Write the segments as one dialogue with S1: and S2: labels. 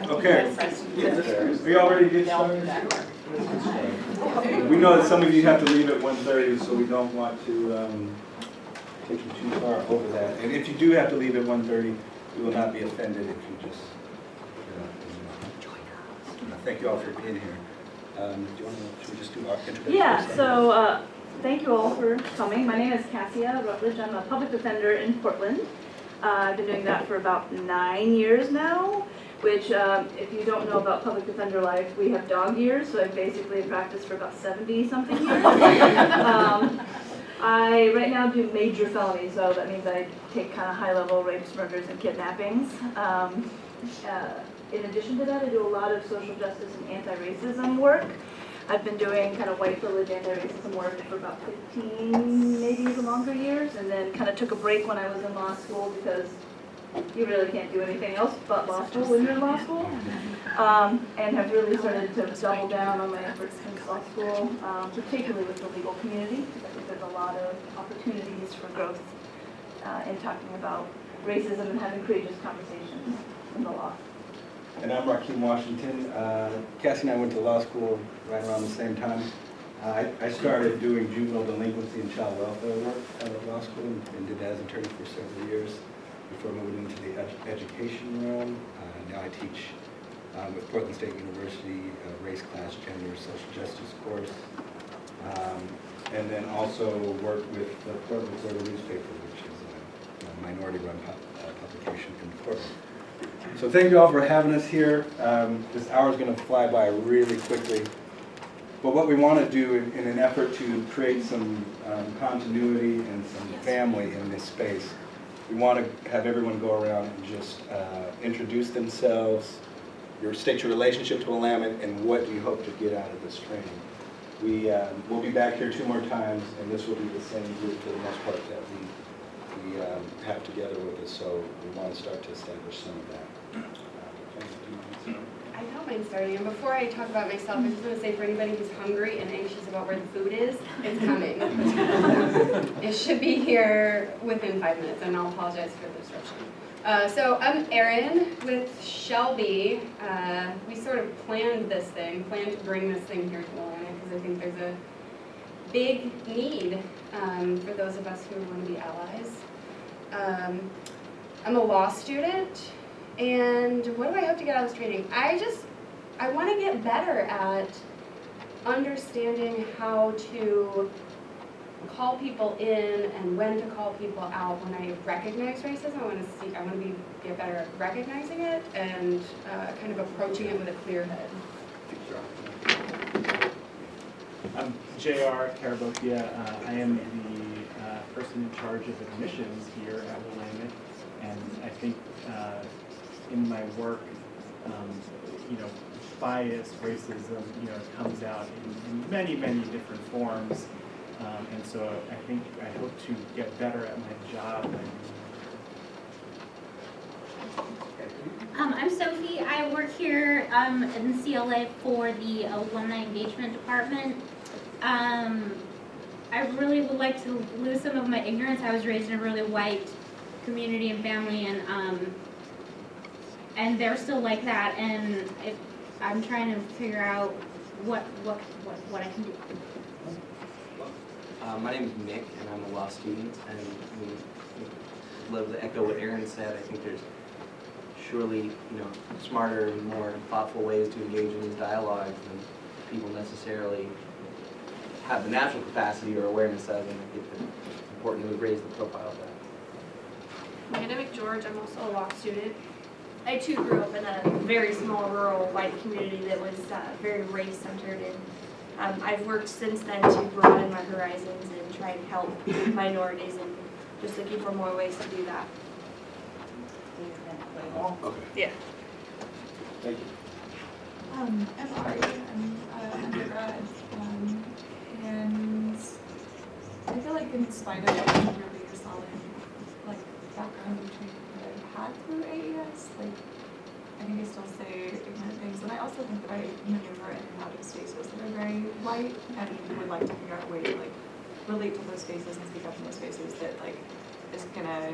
S1: Okay. Are y'all ready to get started? We know that some of you have to leave at 1:30, so we don't want to take you too far over that. And if you do have to leave at 1:30, we will not be offended if you just join us. Thank you all for being here. Should we just do our introduction?
S2: Yeah, so thank you all for coming. My name is Cassia Rutledge. I'm a public defender in Portland. I've been doing that for about 9 years now, which if you don't know about public defender life, we have dog years, so I've basically practiced for about 70-something years. I right now do major felonies, so that means I take kind of high-level rapes, murders, and kidnappings. In addition to that, I do a lot of social justice and anti-racism work. I've been doing kind of white privilege anti-racism work for about 15, maybe even longer years, and then kind of took a break when I was in law school because you really can't do anything else but law school when you're in law school. And have really started to double down on my efforts since law school, particularly with the legal community, because I think there's a lot of opportunities for growth in talking about racism and having courageous conversations in the law.
S1: And I'm Rakeem Washington. Cassie and I went to law school right around the same time. I started doing juvenile delinquency and child welfare work out of law school and did that as an attorney for several years before moving into the education realm. Now I teach with Portland State University, race, class, gender, social justice course. And then also work with the Portland Reporter newspaper, which is a minority-run publication in Portland. So thank you all for having us here. This hour is going to fly by really quickly. But what we want to do in an effort to create some continuity and some family in this space, we want to have everyone go around and just introduce themselves, state your relationship to Willamette, and what do you hope to get out of this training. We'll be back here 2 more times, and this will be the same group for the most part that we have together with us, so we want to start to establish some of that.
S3: I don't mind starting, and before I talk about myself, I just want to say for anybody who's hungry and anxious about where the food is, it's coming. It should be here within 5 minutes, and I'll apologize for the disruption. So I'm Erin with Shelby. We sort of planned to bring this thing here to Willamette, because I think there's a big need for those of us who want to be allies. I'm a law student, and what do I hope to get out of this training? I want to get better at understanding how to call people in and when to call people out when I recognize racism. I want to get better at recognizing it and kind of approaching it with a clear head.
S4: I'm J.R. Carabokia. I am the person in charge of admissions here at Willamette, and I think in my work, bias, racism, comes out in many, many different forms, and so I hope to get better at my job.
S5: I'm Sophie. I work here in the CLA for the Alumni Engagement Department. I really would like to lose some of my ignorance. I was raised in a really white community and family, and they're still like that. And I'm trying to figure out what I can do.
S6: My name is Nick, and I'm a law student. And we love to echo what Erin said. I think there's surely, smarter and more thoughtful ways to engage in these dialogues than people necessarily have the natural capacity or awareness of, and I think it's important to raise the profile of that.
S7: My name is George. I'm also a law student. I too grew up in a very small rural white community that was very race-centered, and I've worked since then to broaden my horizons and try and help minorities, and just looking for more ways to do that.
S1: Okay.
S7: Yeah.
S1: Thank you.
S8: I'm Ari. I'm an undergrad, and I feel like in spite of like a really solid background between that I've had through AES, I think I still say ignorant things, and I also think that I maneuver in and out of spaces that are very white, and would like to figure out a way to relate to those spaces and speak up in those spaces is gonna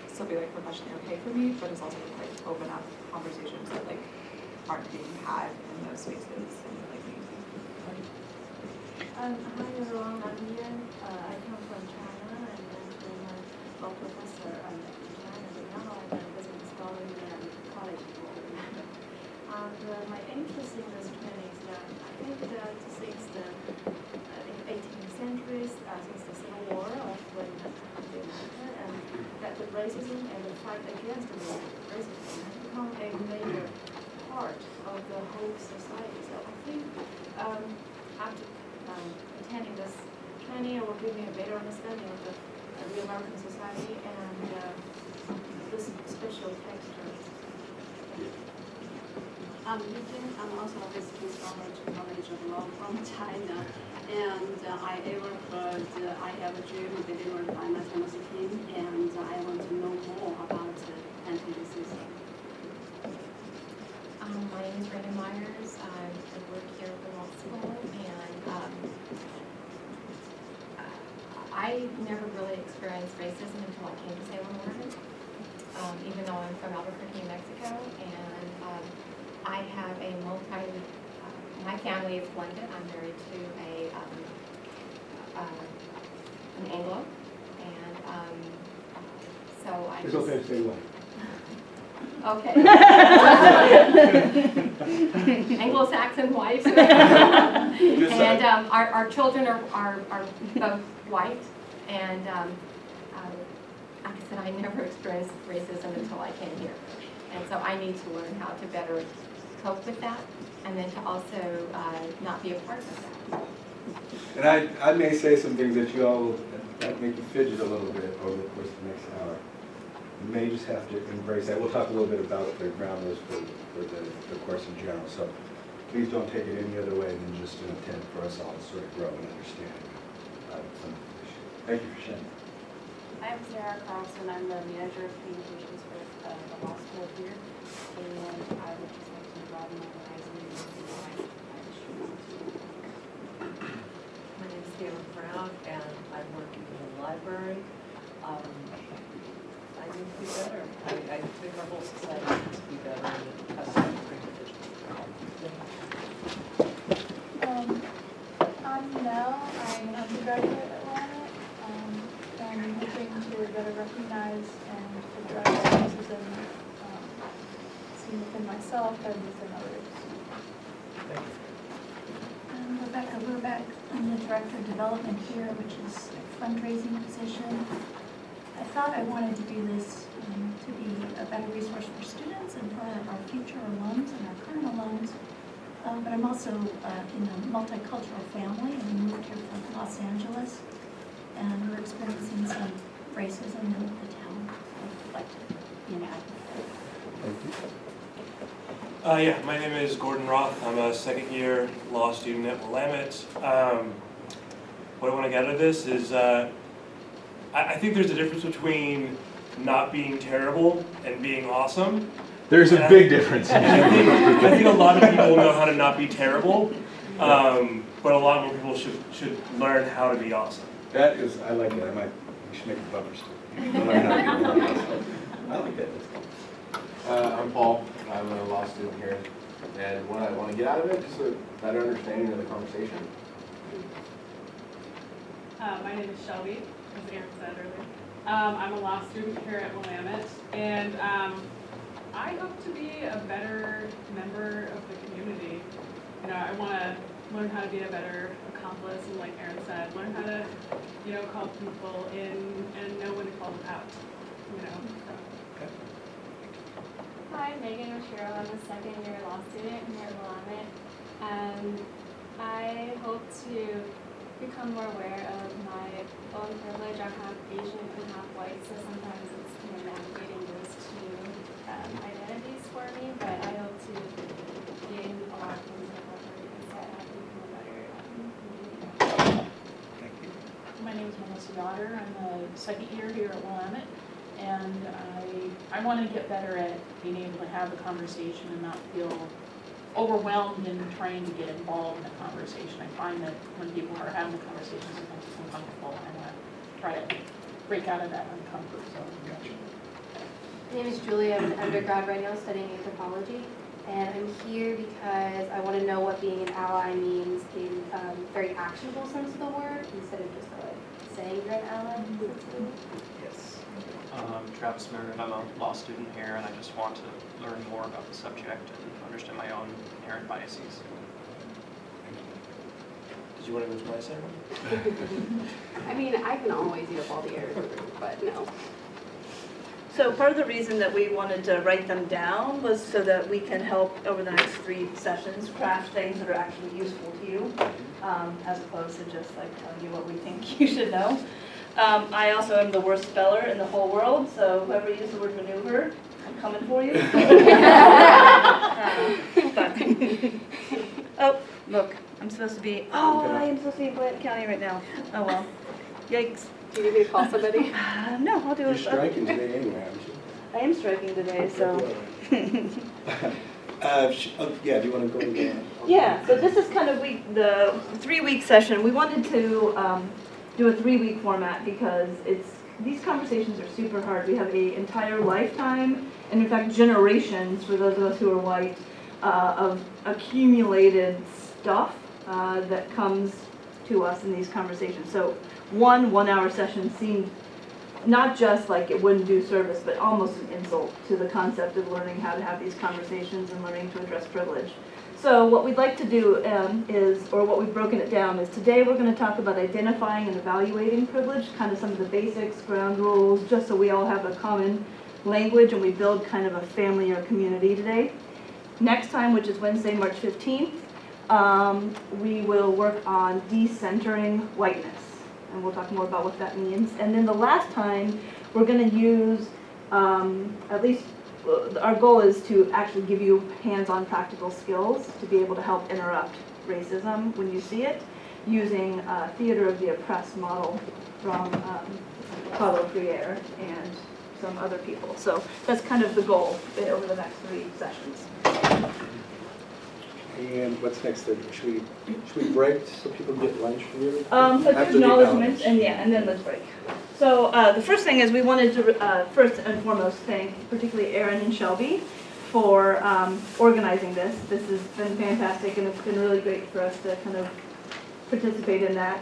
S8: still be like professionally okay for me, but it's also gonna like open up conversations that like aren't being had in those spaces and like me.
S9: Hi everyone, I'm Ian. I come from China and I'm a professor in China, but now I'm a business scholar and college enrollment. And my interest in this training is that I think that since the 18th century, since the Civil War of when country America, and that the racism and the fight against the racism has become a major part of the whole society. So I think after attending this training, it will give me a better understanding of the real American society and this special texture.
S10: I'm also a visiting scholar to College of Law from China, and I ever heard I have a dream delivered by Martin Luther King, and I want to know more about anti-racism.
S11: My name is Brandon Myers. I work here at the law school, and I never really experienced racism until I came to Salem, Oregon, even though I'm from Albuquerque, New Mexico, and I have a my family is blended. I'm married to an Anglo, and so I
S1: It's
S11: just...
S1: okay to say what.
S11: Okay. Anglo-Saxon wife. And our children are both white, and like I said, I never experienced racism until I came here. And so I need to learn how to better cope with that, and then to also not be a part of that.
S1: And I may say some things that you all will that make you fidget a little bit over the course of the next hour. You may just have to embrace that. We'll talk a little bit about the ground rules for the course in general. So please don't take it any other way than just an attempt for us all to sort of grow and understand some of the issues. Thank you for sharing.
S9: I'm Sarah Carlson. I'm the manager of communications for the law school here, and I would just like to broaden my horizons and see why
S12: My name is Sarah Brown, and I'm working in the library. I need to be better. I think our whole society needs to be better, and it has to be great
S13: I'm Nell. I'm an undergraduate at Willamette, and I'm hoping to better recognize and address racism seen within myself and within others.
S14: I'm Rebecca Burbeck. I'm the Director of Development here, which is a fundraising position. I thought I wanted to do this to be a better resource for students and for our future alums and our current alums. But I'm also in a multicultural family, and we moved here from Los Angeles, and we're experiencing some racism in the town. I'd like to be an advocate.
S15: Yeah, my name is Gordon Roth. I'm a second-year law student at Willamette. What I want to get out of this is I think there's a difference between not being terrible and being awesome.
S1: There's a big difference.
S15: I think a lot of people know how to not be terrible, but a lot more people should learn how to be awesome.
S1: That is, I like that. We should make a bumper sticker. Learn how to be awesome. I like that.
S16: I'm Paul. I'm a law student here, and what I want to get out of it is a better understanding of the conversation.
S17: My name is Shelby, as Aaron said earlier. I'm a law student here at Willamette, and I hope to be a better member of the community. You know, I want to learn how to be a better accomplice, and like Aaron said, learn how to, call people in and know when to call them out.
S18: Hi, Megan Oshiro. I'm a second-year law student here at Willamette, and I hope to become more aware of my own privilege. I'm half Asian and half white, so sometimes it's navigating those two identities for me, but I hope to gain a lot of things that I've already said. I can become a better
S19: Thank you. My name is Melissa Yoder. I'm a second year here at Willamette, and I want to get better at being able to have a conversation and not feel overwhelmed in trying to get involved in a conversation. I find that when people are having a conversation, sometimes it's uncomfortable, and I want to try to break out of that uncomfort zone.
S11: My name is Julie. I'm an undergrad right now studying anthropology. And I'm here because I want to know what being an ally means in a very actionable sense of the word, instead of just like saying you're an ally.
S20: Yes. Travis Merritt, I'm a law student here, and I just want to learn more about the subject and understand my own inherent biases.
S15: Did you want to go to my ceremony?
S3: I mean, I can always eat up all the air in the room, but no.
S2: So part of the reason that we wanted to write them down was so that we can help over the next 3 sessions craft things that are actually useful to you, as opposed to just like telling you what we think you should know. I also am the worst speller in the whole world, so whoever used the word maneuver, I'm coming for you. Oh, look, I'm supposed to be, I am supposed to be in Blanton County right now. Oh well, yikes.
S3: Do you need me to call somebody?
S2: No, I'll do it.
S1: You're striking today anyway, aren't you?
S2: I am striking today, so.
S1: Yeah, do you want to go again?
S2: Yeah, so this is kind of the 3-week session. We wanted to do a 3-week format because these conversations are super hard. We have an entire lifetime, and in fact generations, for those of us who are white, of accumulated stuff that comes to us in these conversations. So 1-hour session seemed not just like it wouldn't do service, but almost an insult to the concept of learning how to have these conversations and learning to address privilege. So what we'd like to do or what we've broken it down is today we're going to talk about identifying and evaluating privilege, kind of some of the basics, ground rules, just so we all have a common language and we build kind of a family or community today. Next time, which is Wednesday, March 15th, we will work on decentering whiteness. And we'll talk more about what that means. And then the last time, we're going to use, at least our goal is to actually give you hands-on practical skills to be able to help interrupt racism when you see it, using Theater of the Oppressed model from Paulo Freire and some other people. So that's kind of the goal over the next 3 sessions.
S1: And what's next? Should we break so people get lunch really?
S2: So
S1: After the
S2: acknowledgements, and then let's break. So the first thing is we wanted to first and foremost thank particularly Erin and Shelby for organizing this. This has been fantastic, and it's been really great for us to kind of participate in that.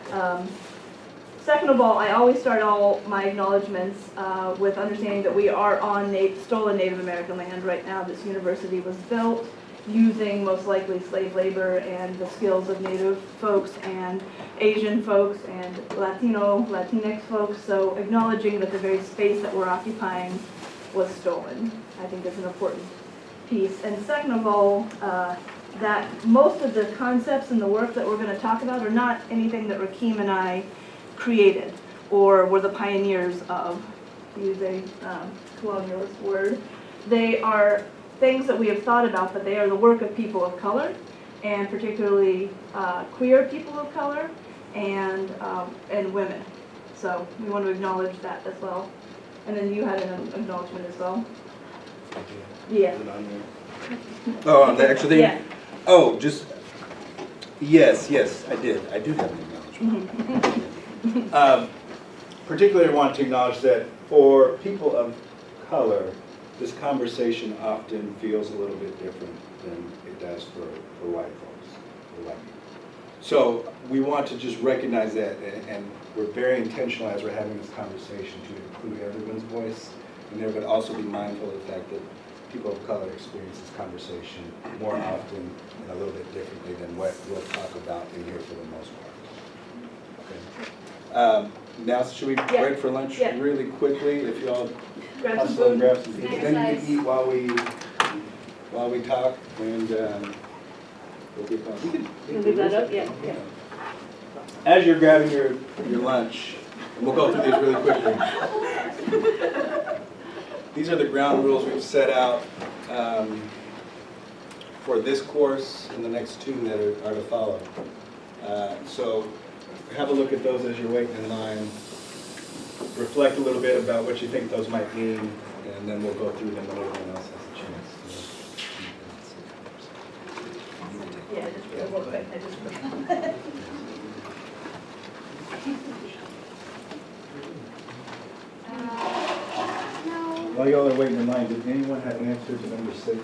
S2: Second of all, I always start all my acknowledgements with understanding that we are on stolen Native American land right now. This university was built using most likely slave labor and the skills of Native folks and Asian folks and Latinx folks. So acknowledging that the very space that we're occupying was stolen, I think is an important piece. And second of all, that most of the concepts and the work that we're going to talk about are not anything that Rakeem and I created or were the pioneers of, to use a colonialist word. They are things that we have thought about, but they are the work of people of color, and particularly queer people of color and women. So we want to acknowledge that as well. And then you had an acknowledgement as well. Yeah.
S1: Oh, on the actual thing?
S2: Yeah.
S1: Oh, just, yes, I did. I do have an acknowledgement. Particularly I want to acknowledge that for people of color, this conversation often feels a little bit different than it does for white folks, for white people. So we want to just recognize that, and we're very intentional as we're having this conversation to include everyone's voice in there, but also be mindful of the fact that people of color experience this conversation more often and a little bit differently than what we'll talk about in here for the most part. Okay. Now, should we break for lunch really quickly? If you all
S2: grab some
S1: hustle and
S2: food.
S1: grab some food, then you can eat while we talk, and we'll get done.
S2: Can we leave that up? Yeah.
S1: As you're grabbing your lunch, and we'll go through these really quickly. These are the ground rules we've set out for this course and the next 2 that are to follow. So have a look at those as you're waiting in line. Reflect a little bit about what you think those might mean, and then we'll go through them when everyone else has a chance.
S2: Yeah, just real quick. I just forgot.
S1: while y'all are waiting in line, did anyone have an answer to number 6?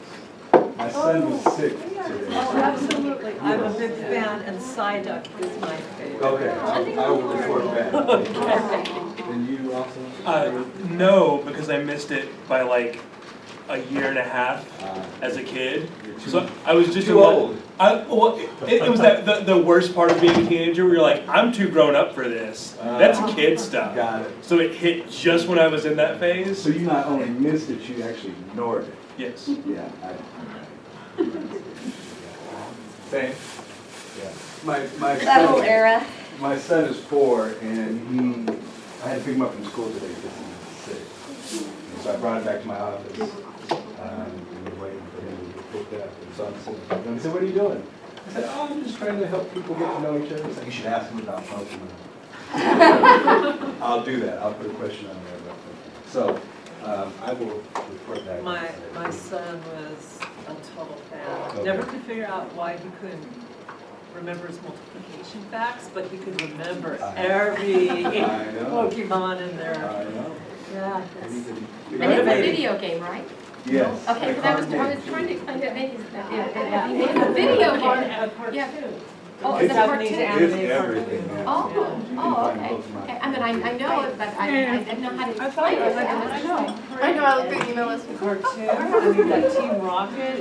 S1: My son was sick today.
S12: Oh, absolutely. I'm a big fan, and Psyduck is my favorite.
S1: Okay, I will report back.
S12: Okay.
S1: And you also?
S15: No, because I missed it by like a year and a half as a kid. So I was just
S1: too old.
S15: Well, it was that the worst part of being a teenager where you're like, I'm too grown up for this. That's kid stuff.
S1: Got it.
S15: So it hit just when I was in that phase.
S1: So you not only missed it, you actually ignored it.
S15: Yes.
S1: Yeah. Same. Yeah. My
S2: That whole era.
S1: My son is 4, and I had to pick him up from school today because he was sick. And so I brought him back to my office, and we're waiting for him to get picked up. And so I'm sitting there, and he said, "What are you doing?" I said, "Oh, I'm just trying to help people get to know each other." He's like, "You should ask him about Pokemon." I'll do that. I'll put a question on there about Pokemon. So I will report back.
S12: My son was a total fan.
S1: Okay.
S12: Never could figure out why he couldn't remember his multiplication facts, but he could remember every Pokemon in there.
S1: I know.
S12: Yeah.
S11: And it's a video game, right?
S1: Yes.
S11: Okay, because I was trying to explain that maybe it's a video game. Yeah. Oh, it's a cartoon.
S1: It's everything, man.
S11: Oh, okay. Okay, I mean, I know it, but I didn't know how to explain it.
S8: I know, I looked at the email list.
S12: Cartoon, I mean, that Team Rocket,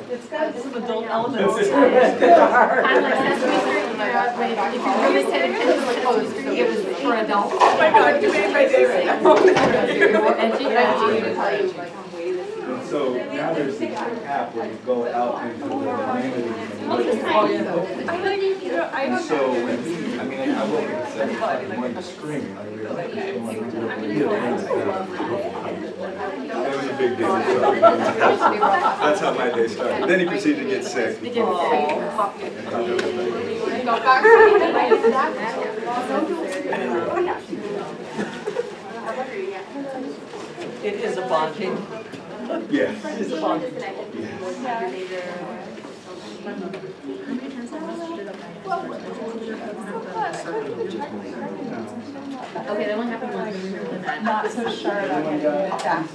S12: it's got some adult elements to it.
S11: Kind of like Sesame Street, if you really said it was Sesame Street, it was for adults.
S8: Oh my God, you made my day right now.
S1: So now there's this app where you go out into the community. And so when I woke up at 7 o'clock and went to screaming. I realized what was going on. It was a big deal. So that's how my day started. Then he proceeded to get sick.
S12: It is a bonding.
S1: Yes.
S12: It is a bonding.
S5: Okay, that one happened once.
S8: I'm not so sure about getting it back.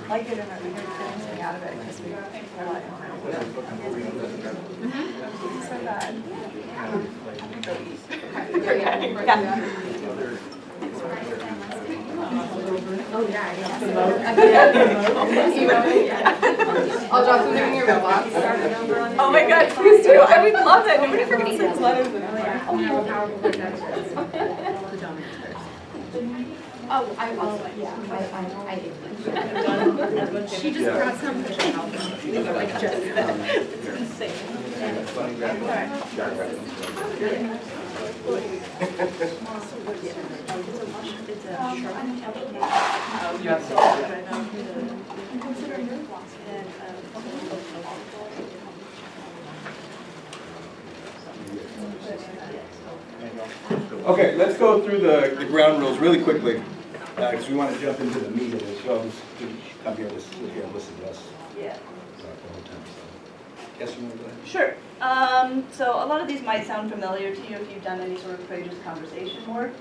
S8: Like it or not, we get anything out of it because we rely on it. So bad.
S5: Oh, yeah.
S8: I'll drop something in your mailbox. Oh my God, please do. I would love that. Nobody forgets those letters.
S11: Oh, I did. She just brought some. Like just.
S1: Okay, let's go through the ground rules really quickly, because we want to jump into the meat of this. So come here, sit here and listen to us.
S2: Yeah.
S1: The whole time. So. Yes, you want to go ahead?
S2: Sure. So a lot of these might sound familiar to you if you've done any sort of courageous conversation work.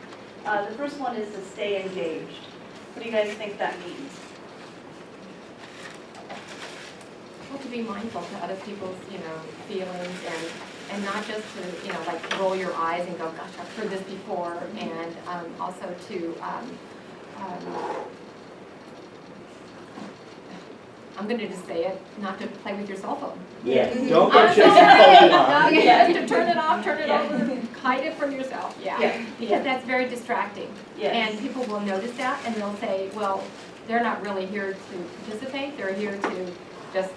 S2: The first one is to stay engaged. What do you guys think that means?
S11: Well, to be mindful to other people's, feelings and not just to, like roll your eyes and go, gosh, I've heard this before, and also to, I'm going to just say it, not to play with your cell phone.
S1: Yeah, don't go chasing Pokemon.
S11: Yes, to turn it off, turn it over, hide it from yourself, because that's very distracting.
S2: Yes.
S11: And people will notice that, and they'll say, well, they're not really here to participate, they're here to just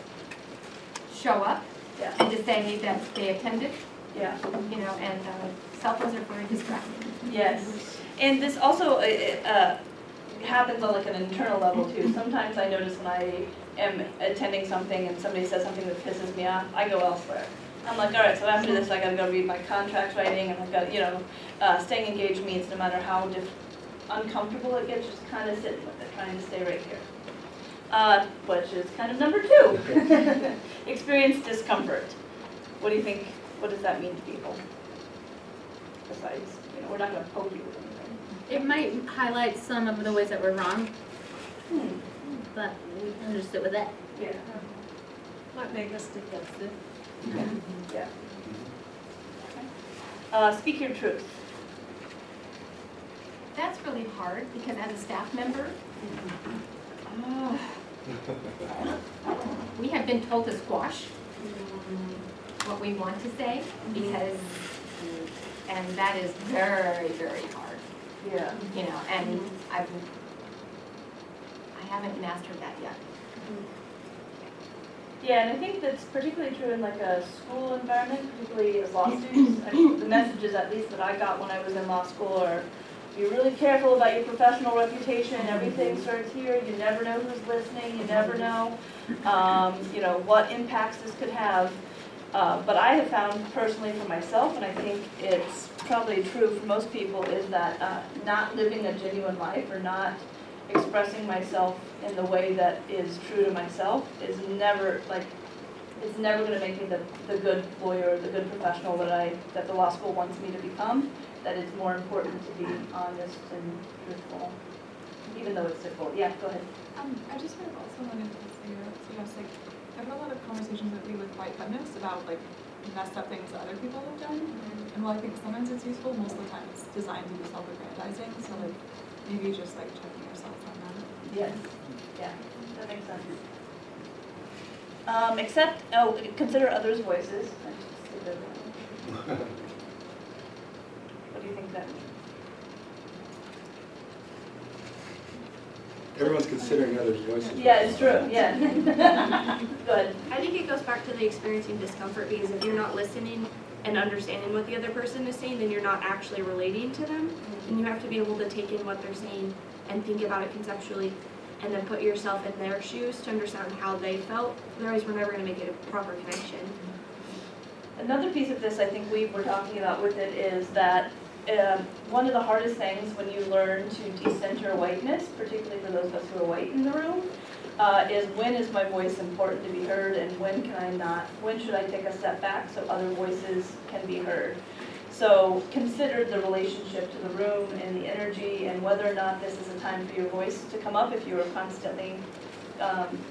S11: show up and to say that they attended.
S2: Yeah.
S11: And cell phones are very distracting.
S2: Yes. And this also happens on like an internal level too. Sometimes I notice when I am attending something and somebody says something that pisses me off, I go elsewhere. I'm like, all right, so after this I gotta go read my contract writing, and I've got, staying engaged means no matter how uncomfortable it gets, just kind of sitting with it, trying to stay right here. Which is kind of number 2. Experience discomfort. What do you think, what does that mean to people?
S13: besides, you know, we're not gonna poke you with anything.
S5: It might highlight some of the ways that we're wrong, but we can just sit with it.
S13: Yeah.
S12: Might make us defensive.
S13: Yeah. Speak your truth.
S11: That's really hard because as a staff member, we have been told to squash what we want to say because, and that is very, very hard.
S13: Yeah.
S11: You know, and I haven't mastered that yet.
S13: Yeah, and I think that's particularly true in like a school environment, particularly as law students. I mean, the messages, at least that I got when I was in law school, are be really careful about your professional reputation. Everything starts here. You never know who's listening. You never know, you know, what impacts this could have. But I have found personally for myself, and I think it's probably true for most people, is that not living a genuine life or not expressing myself in the way that is true to myself is never, like, it's never going to make me the good lawyer, the good professional that the law school wants me to become. That it's more important to be honest and truthful, even though it's difficult. Yeah, go ahead.
S8: I just sort of also wanted to suggest, like, I've had a lot of conversations lately with white feminists about, like, messed up things that other people have done. And while I think sometimes it's useful, most of the time it's designed to be self-aggrandizing. So, like, maybe just, like, checking yourselves on that.
S13: Yes. Yeah, that makes sense. Consider others' voices. What do you think that means?
S1: Everyone's considering others' voices.
S13: Yeah, it's true, yeah. Good.
S7: I think it goes back to the experiencing discomfort, because if you're not listening and understanding what the other person is saying, then you're not actually relating to them. And you have to be able to take in what they're saying and think about it conceptually, and then put yourself in their shoes to understand how they felt. Otherwise, we're never going to make a proper connection.
S13: Another piece of this I think we were talking about with it is that one of the hardest things when you learn to decenter whiteness, particularly for those of us who are white in the room, is when is my voice important to be heard and when can I not, when should I take a step back so other voices can be heard. So consider the relationship to the room and the energy and whether or not this is a time for your voice to come up if you are constantly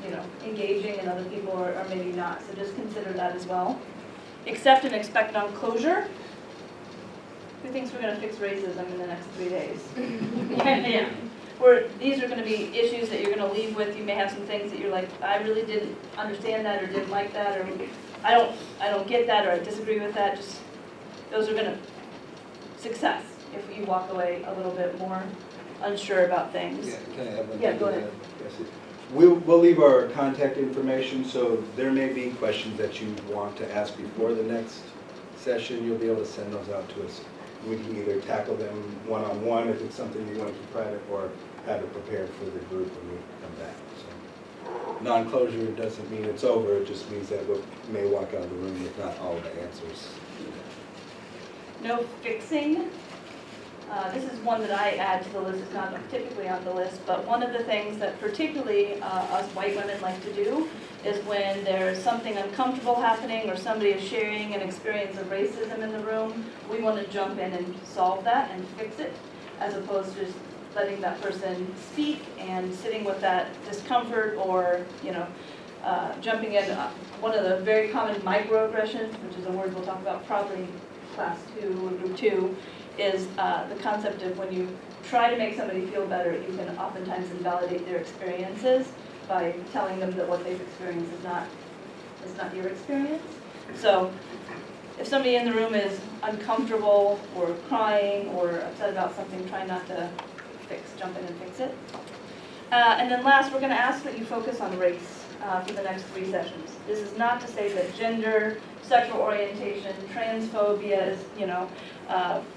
S13: you know, engaging and other people are maybe not. So just consider that as well. Accept and expect non-closure. Who thinks we're going to fix racism in the next 3 days? Yeah. These are going to be issues that you're going to leave with. You may have some things that you're like, I really didn't understand that or didn't like that, or I don't get that, or I disagree with that. Just those are going to success if you walk away a little bit more unsure about things.
S1: Yeah, can I have one
S13: Yeah,
S1: thing
S13: go
S1: to
S13: ahead.
S1: that? Yes. We'll leave our contact information, so there may be questions that you want to ask before the next session. You'll be able to send those out to us. We can either tackle them one-on-one if it's something you want to keep private, or have it prepared for the group when we come back. So, non-closure doesn't mean it's over. It just means that we may walk out of the room with not all the answers.
S13: No fixing. This is one that I add to the list. It's not typically on the list, but one of the things that particularly us white women like to do is when there's something uncomfortable happening or somebody is sharing an experience of racism in the room, we want to jump in and solve that and fix it, as opposed to just letting that person speak and sitting with that discomfort or, you know, jumping in. One of the very common microaggressions, which is a word we'll talk about probably in class 2 or group 2, is the concept of when you try to make somebody feel better, you can oftentimes invalidate their experiences by telling them that what they've experienced is not your experience. So if somebody in the room is uncomfortable or crying or upset about something, try not to jump in and fix it. And then last, we're going to ask that you focus on race for the next 3 sessions. This is not to say that gender, sexual orientation, transphobia, is, you know,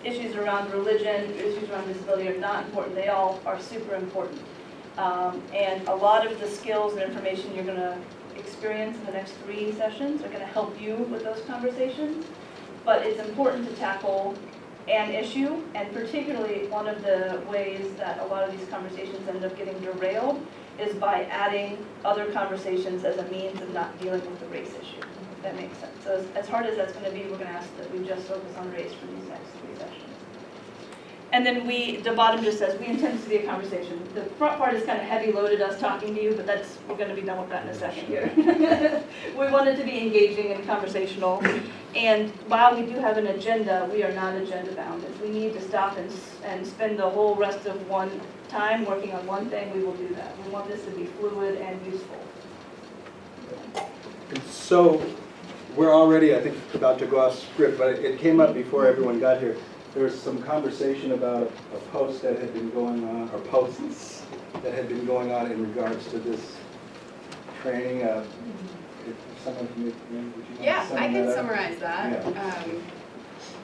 S13: issues around religion, issues around disability are not important. They all are super important. And a lot of the skills and information you're going to experience in the next 3 sessions are going to help you with those conversations. But it's important to tackle an issue, and particularly one of the ways that a lot of these conversations end up getting derailed is by adding other conversations as a means of not dealing with the race issue.
S2: if that makes sense. So as hard as that's going to be, we're going to ask that we just focus on race for these next 3 sessions. And then the bottom just says, we intend this to be a conversation. The front part is kind of heavy loaded, us talking to you, but we're going to be done with that in a second here. We want it to be engaging and conversational. And while we do have an agenda, we are not agenda bound. If we need to stop and spend the whole rest of one time working on one thing, we will do that. We want this to be fluid and useful.
S1: So we're already, I think, about to go off script, but it came up before everyone got here. There was some conversation about a post that had been going on, or posts that had been going on in regards to this training. If someone can would you mind
S3: Yeah, I
S1: summing
S3: can
S1: that up?
S3: summarize that.
S1: Yeah.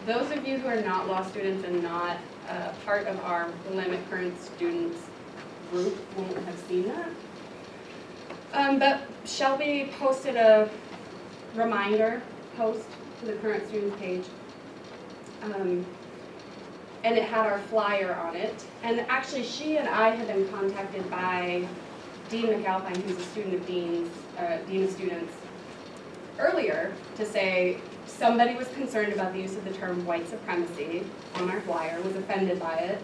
S3: Those of you who are not law students and not part of our Willamette Current students group won't have seen that. But Shelby posted a reminder post to the Current Students page. And it had our flyer on it. And actually, she and I had been contacted by Dean McAlpine, who's a student of Dean of Students, earlier to say somebody was concerned about the use of the term white supremacy on our flyer, was offended by it,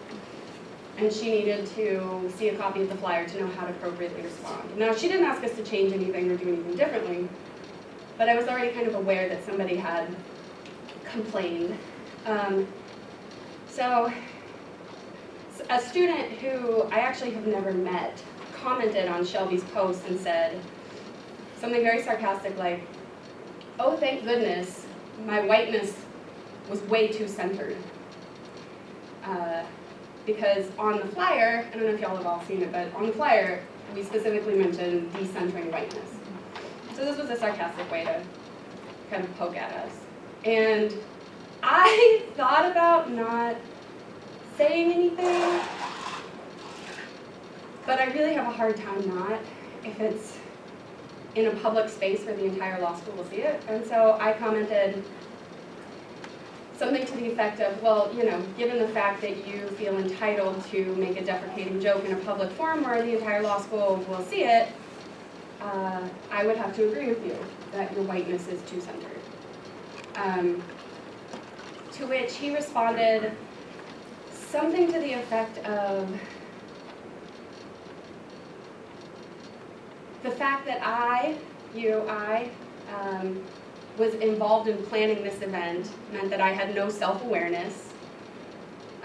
S3: and she needed to see a copy of the flyer to know how to appropriately respond. Now, she didn't ask us to change anything or do anything differently, but I was already kind of aware that somebody had complained. So a student who I actually have never met commented on Shelby's post and said something very sarcastic like, "Oh, thank goodness, my whiteness was way too centered." Because on the flyer, I don't know if y'all have all seen it, but on the flyer, we specifically mentioned decentering whiteness. So this was a sarcastic way to kind of poke at us. And I thought about not saying anything, but I really have a hard time not if it's in a public space where the entire law school will see it. And so I commented something to the effect of, well, you know, given the fact that you feel entitled to make a deprecating joke in a public forum where the entire law school will see it, I would have to agree with you that your whiteness is too centered. To which he responded something to the effect of, the fact that I was involved in planning this event meant that I had no self-awareness,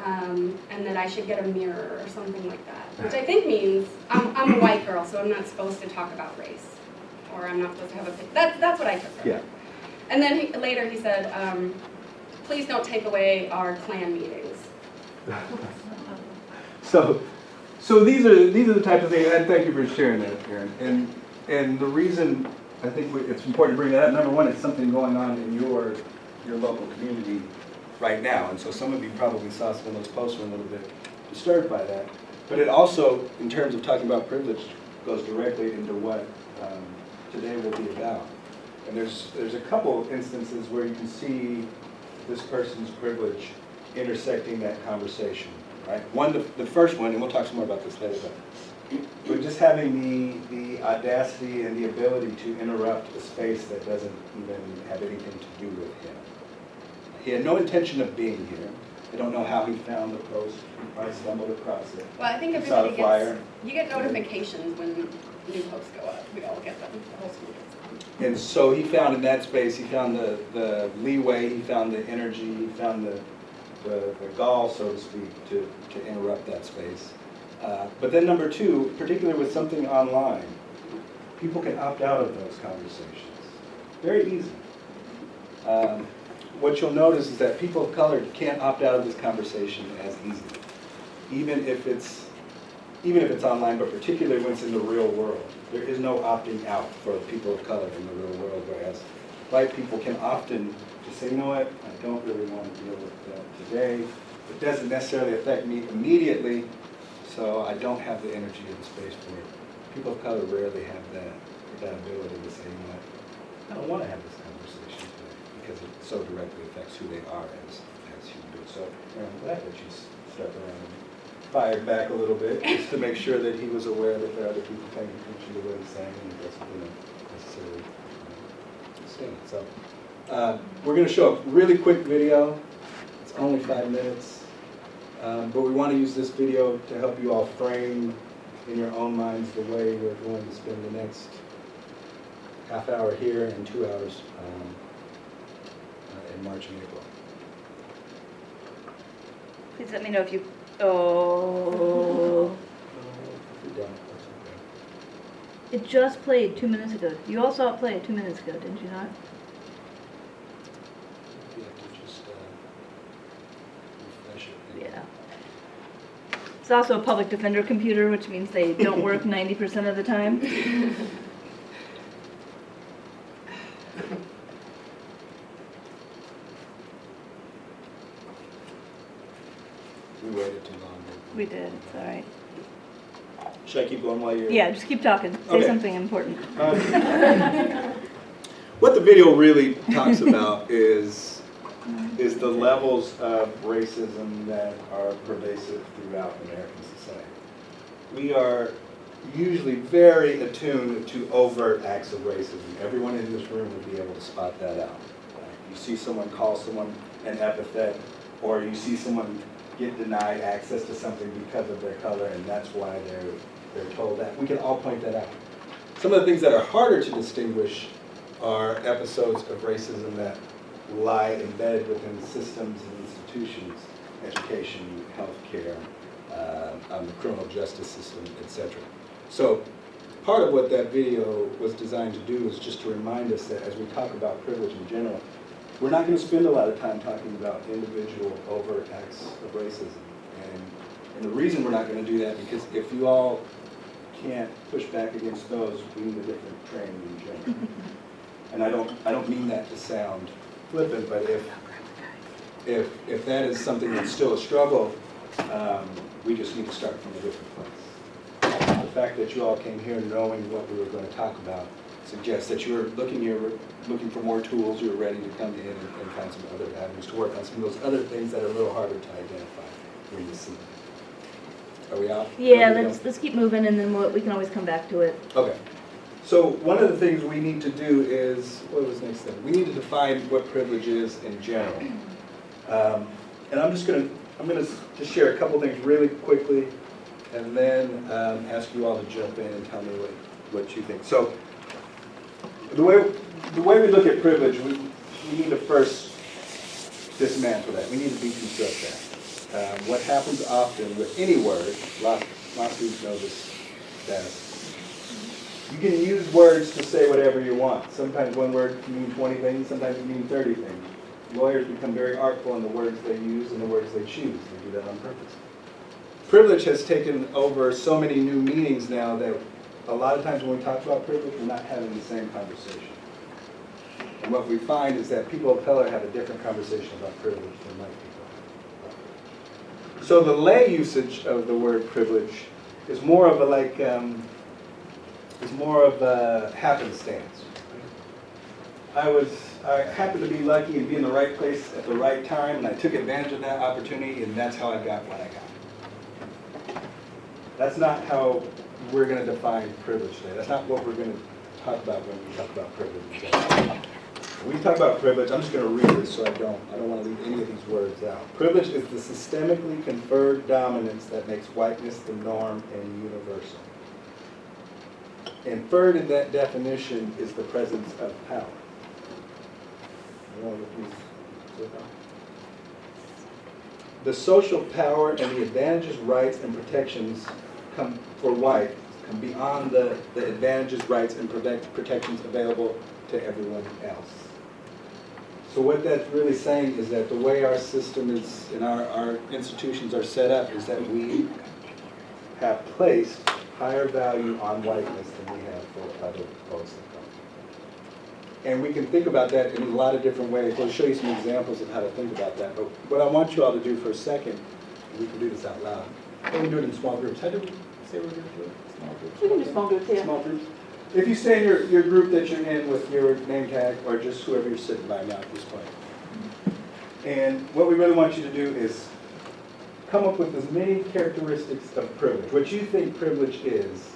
S3: and that I should get a mirror or something like that. Which I think means I'm a white girl, so I'm not supposed to talk about race, or I'm not supposed to have a. That's what I took from it.
S1: Yeah.
S3: And then later he said, "Please don't take away our Klan meetings."
S1: So these are the types of things, and thank you for sharing that, Karen. And the reason I think it's important to bring that up, number one, it's something going on in your local community right now, and so some of you probably saw some of those posts were a little bit disturbed by that. But it also, in terms of talking about privilege, goes directly into what today will be about. And there's a couple instances where you can see this person's privilege intersecting that conversation, right? One, the first one, and we'll talk some more about this later, but just having the audacity and the ability to interrupt a space that doesn't even have anything to do with him. He had no intention of being here. I don't know how he found the post. He probably stumbled across it.
S3: Well, I think
S1: He saw the
S3: everybody
S1: flyer.
S3: you get notifications when new posts go up. We all get them, the whole school gets them.
S1: And so he found in that space, he found the leeway, he found the energy, he found the gall, so to speak, to interrupt that space. But then number two, particularly with something online, people can opt out of those conversations. Very easy. What you'll notice is that people of color can't opt out of this conversation as easily, even if it's online, but particularly when it's in the real world. There is no opting out for people of color in the real world, whereas white people can often just say, you know what, I don't really want to deal with that today. It doesn't necessarily affect me immediately, so I don't have the energy or the space for it. People of color rarely have that ability to say, you know what, I don't want to have this conversation today, because it so directly affects who they are as human beings. So I'm glad that you stuck around and fired back a little bit, just to make sure that he was aware that there are other people paying attention to what he's saying, and it doesn't necessarily stand. So we're going to show a really quick video. It's only 5 minutes. But we want to use this video to help you all frame in your own minds the way we're going to spend the next half hour here and 2 hours in March and April.
S2: Please let me know if you, oh.
S1: If you don't, that's okay.
S2: It just played 2 minutes ago. You all saw it play 2 minutes ago, didn't you not?
S1: You have to just refresh it.
S2: Yeah. It's also a public defender computer, which means they don't work 90% of the time.
S1: We waited too long.
S2: We did, it's all right.
S1: Should I keep going while you're...
S2: Yeah, just keep talking. Say
S1: Okay.
S2: something important.
S1: What the video really talks about is the levels of racism that are pervasive throughout American society. We are usually very attuned to overt acts of racism. Everyone in this room would be able to spot that out. You see someone call someone an epithet, or you see someone get denied access to something because of their color, and that's why they're told that. We can all point that out. Some of the things that are harder to distinguish are episodes of racism that lie embedded within systems and institutions, education, healthcare, the criminal justice system, etc. So part of what that video was designed to do is just to remind us that as we talk about privilege in general, we're not going to spend a lot of time talking about individual overt acts of racism. And the reason we're not going to do that, because if you all can't push back against those, we need a different training in general. And I don't mean that to sound flippant, but if that is something that's still a struggle, we just need to start from a different place. The fact that you all came here knowing what we were going to talk about suggests that you're looking for more tools, you're ready to come in and find some other avenues to work on some of those other things that are a little harder to identify when you see them. Are we out?
S2: Yeah, let's keep moving, and then we can always come back to it.
S1: Okay. So one of the things we need to do is, what was the next thing? We need to define what privilege is in general. And I'm going to just share a couple things really quickly, and then ask you all to jump in and tell me what you think. So the way we look at privilege, we need to first dismantle that. We need to deconstruct that. What happens often with any word, lots of students know this best. You can use words to say whatever you want. Sometimes one word can mean 20 things, sometimes it can mean 30 things. Lawyers become very artful in the words they use and the words they choose. They do that on purpose. Privilege has taken over so many new meanings now that a lot of times when we talk about privilege, we're not having the same conversation. And what we find is that people of color have a different conversation about privilege than white people. So the lay usage of the word privilege is more of a happenstance. I happened to be lucky and be in the right place at the right time, and I took advantage of that opportunity, and that's how I got what I got. That's not how we're going to define privilege today. That's not what we're going to talk about when we talk about privilege today. When we talk about privilege, I'm just going to read this so I don't want to leave any of these words out. Privilege is the systemically conferred dominance that makes whiteness the norm and universal. Inferred in that definition is the presence of power. The social power and the advantages, rights, and protections for white come beyond the advantages, rights, and protections available to everyone else. So what that's really saying is that the way our system is and our institutions are set up is that we have placed higher value on whiteness than we have for other folks of color. And we can think about that in a lot of different ways. We'll show you some examples of how to think about that. But what I want you all to do for a second, and we can do this out loud, we can do it in small groups. How do we say we're going to do it? Small groups.
S2: We can do small groups, yeah.
S1: Small groups. If you stay in your group that you're in with your name tag, or just whoever you're sitting by now at this point. And what we really want you to do is come up with as many characteristics of privilege, what you think privilege is,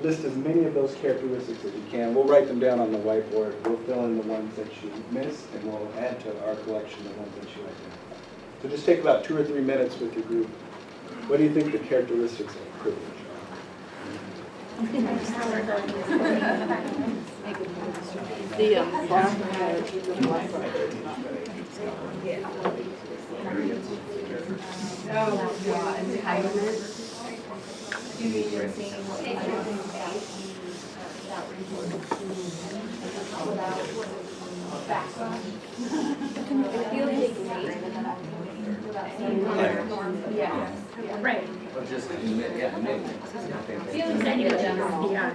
S1: list as many of those characteristics as you can. We'll write them down on the whiteboard. We'll fill in the ones that you missed, and we'll add to our collection the ones that you identified. So just take about 2 or 3 minutes with your group. What do you think the characteristics of privilege
S5: Right.
S6: Or just, yeah, maybe.
S5: Feelings anyway, yeah.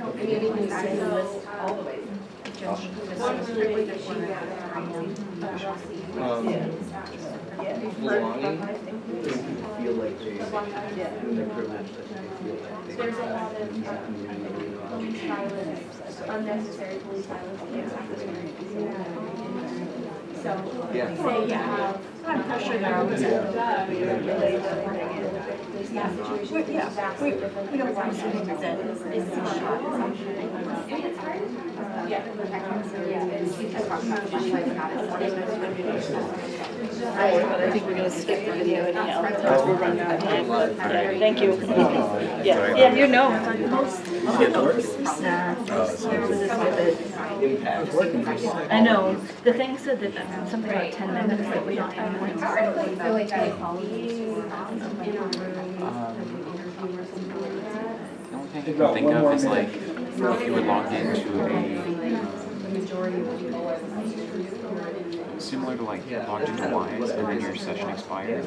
S6: Belonging, people feel like they, when they're privileged, that they feel like they
S9: There's a lot
S6: have
S9: of violence, unnecessary police violence. So,
S6: Yeah.
S9: say you have.
S5: I'm sure there are.
S9: This situation is vastly different.
S14: We don't want to do that.
S9: It's shot.
S3: It's hard.
S9: Yeah.
S2: I think we're gonna skip the video anyhow, because we're running out of time. Thank you. Yeah, you know. I know. The thing said that something about 10 minutes that we don't have more.
S3: I feel like I follow
S21: The only thing I can think of is like if you would log into a similar to like logged into Wise and then your session expired.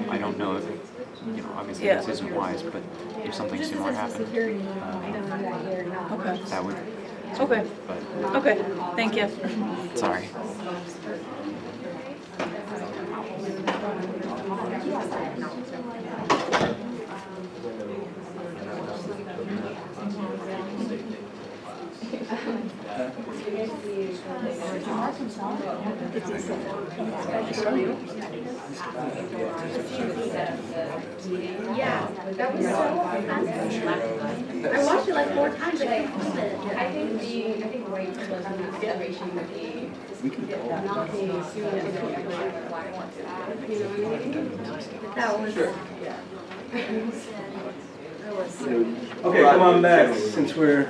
S21: I don't know if obviously this isn't Wise, but if something similar happened, that would.
S2: Okay.
S21: But
S2: Okay. Thank you.
S21: sorry.
S5: Yeah, that was so fantastic. I watched it like 4 times. I couldn't believe it.
S3: I think white privilege in that situation would be not being assumed to know everyone but black wants that. You know what I mean?
S5: That was.
S1: Okay, come on back. Since we're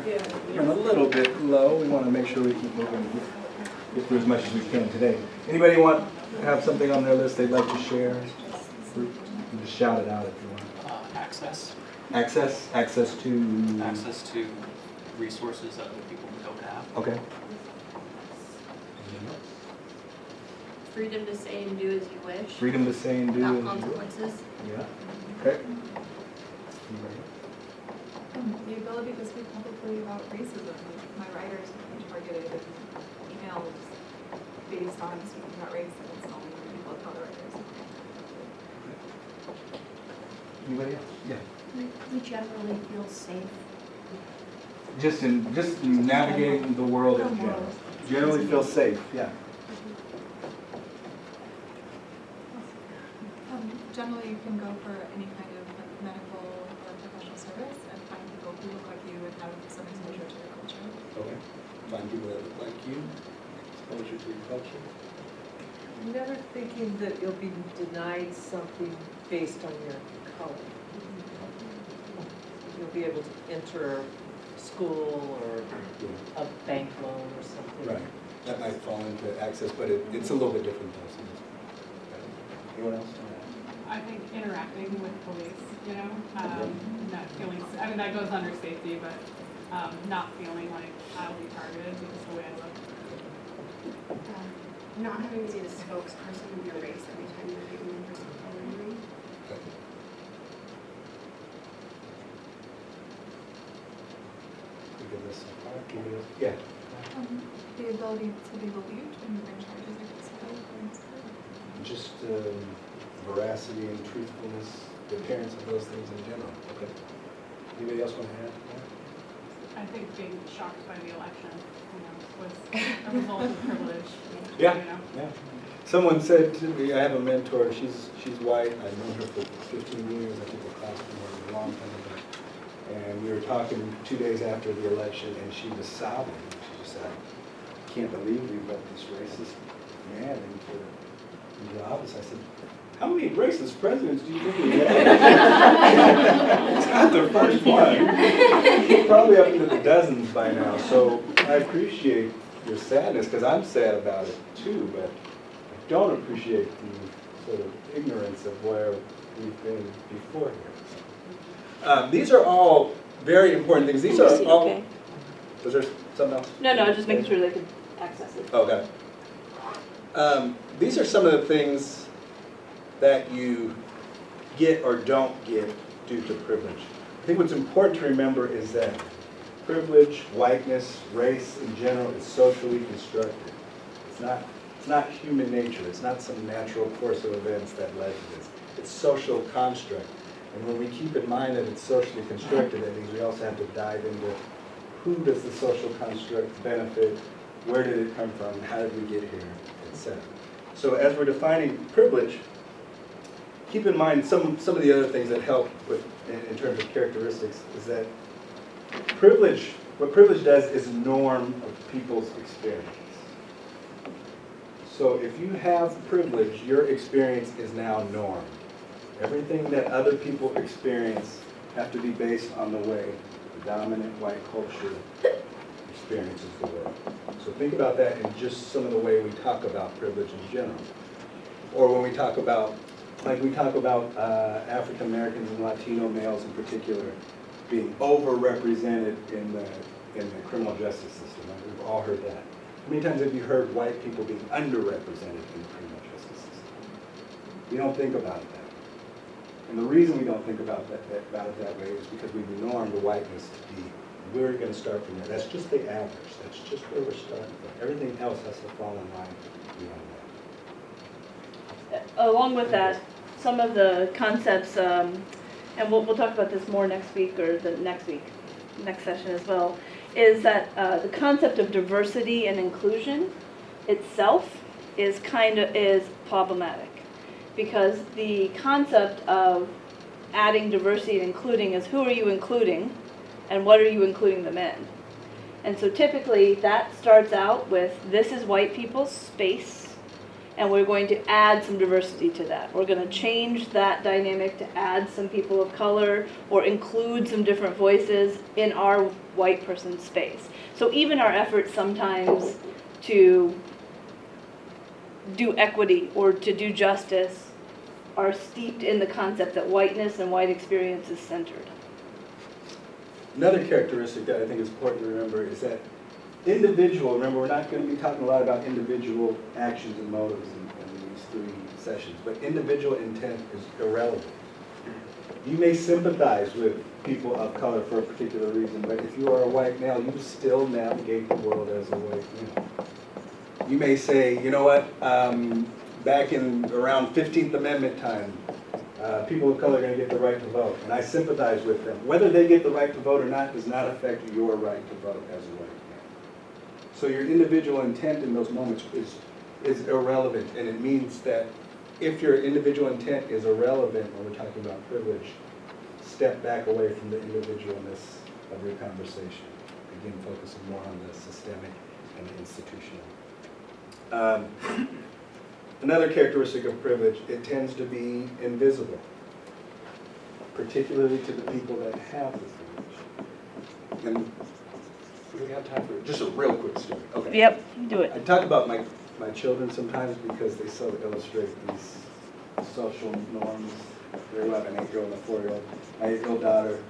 S1: running a little bit low, we want to make sure we keep moving, get through as much as we can today. Anybody want to have something on their list they'd like to share? You can just shout it out if you want.
S20: Access.
S1: Access? Access to?
S20: Access to resources that other people don't have.
S1: Okay.
S2: Freedom to say and do as you wish.
S1: Freedom to say and do as you
S2: Without
S1: wish.
S2: consequences.
S1: Yeah. Okay.
S8: The ability to speak publicly about racism. My writers have been targeted with emails based on speaking about race, and it's only people of color writers.
S1: Anybody else? Yeah.
S14: We generally feel safe.
S1: Just in navigating the world in general. Generally feel safe, yeah.
S8: Generally, you can go for any kind of like medical or professional service and find people who look like you and have some exposure to your culture.
S1: Okay. Find people that look like you, exposure to your culture.
S12: Never thinking that you'll be denied something based on your color. You'll be able to enter school or a bank loan or something.
S1: Right. That might fall into access, but it's a little bit different though. So anyone else?
S17: I think interacting with police, you know, not feeling, I mean, that goes under safety, but not feeling like I'll be targeted because of the way I look.
S3: Not having to be the spokesperson of your race every time you're giving a person color.
S1: Yeah.
S8: The ability to be believed when you bring charges against people.
S1: Just veracity and truthfulness, the appearance of those things in general. Okay. Anybody else want to add to that?
S17: I think being shocked by the election, you know, was a result of privilege.
S1: Yeah.
S17: You know?
S1: Yeah. Someone said to me, I have a mentor, she's white, I've known her for 15 years, I took a class from her a long time ago. And we were talking 2 days after the election, and she was sobbing. She just said, I can't believe we let this racist man into the office. I said, how many racist presidents do you think we had? It's not the first one. Probably up into the dozens by now. So I appreciate your sadness, because I'm sad about it too, but I don't appreciate the sort of ignorance of where we've been before here. These are all very important things. These are all.
S2: Okay.
S1: Was there something else?
S2: No, I was just making sure they could access it.
S1: Okay. These are some of the things that you get or don't get due to privilege. I think what's important to remember is that privilege, whiteness, race in general is socially constructed. It's not human nature. It's not some natural course of events that led to this. It's social construct. And when we keep in mind that it's socially constructed, that means we also have to dive into who does the social construct benefit, where did it come from, how did we get here, etc. So as we're defining privilege, keep in mind some of the other things that help with in terms of characteristics is that privilege, what privilege does is norm of people's experience. So if you have privilege, your experience is now norm. Everything that other people experience have to be based on the way the dominant white culture experiences the world. So think about that in just some of the way we talk about privilege in general. Or when we talk about, African Americans and Latino males in particular being overrepresented in the criminal justice system. Right? We've all heard that. How many times have you heard white people being underrepresented in the criminal justice system? We don't think about that. And the reason we don't think about it that way is because we've normed the whiteness to be, we're going to start from there. That's just the average. That's just where we're starting from. Everything else has to fall in line beyond that.
S2: Along with that, some of the concepts, and we'll talk about this more next week or the next session as well, is that the concept of diversity and inclusion itself is problematic. Because the concept of adding diversity and including is who are you including and what are you including them in? And so typically that starts out with this is white people's space and we're going to add some diversity to that. We're going to change that dynamic to add some people of color or include some different voices in our white person's space. So even our efforts sometimes to do equity or to do justice are steeped in the concept that whiteness and white experience is centered.
S1: Another characteristic that I think is important to remember is that remember we're not going to be talking a lot about individual actions and motives in these 3 sessions, but individual intent is irrelevant. You may sympathize with people of color for a particular reason, but if you are a white male, you still navigate the world as a white male. You may say, you know what, back in around 15th Amendment time, people of color are going to get the right to vote, and I sympathize with them. Whether they get the right to vote or not does not affect your right to vote as a white man. So your individual intent in those moments is irrelevant, and it means that if your individual intent is irrelevant when we're talking about privilege, step back away from the individualness of your conversation. Again, focusing more on the systemic and the institutional. Another characteristic of privilege, it tends to be invisible, particularly to the people that have this privilege. And do we have time for just a real quick story? Okay.
S2: Yep, do it.
S1: I talk about my children sometimes because they so illustrate these social norms. They have an 8-year-old and a 4-year-old. My 8-year-old daughter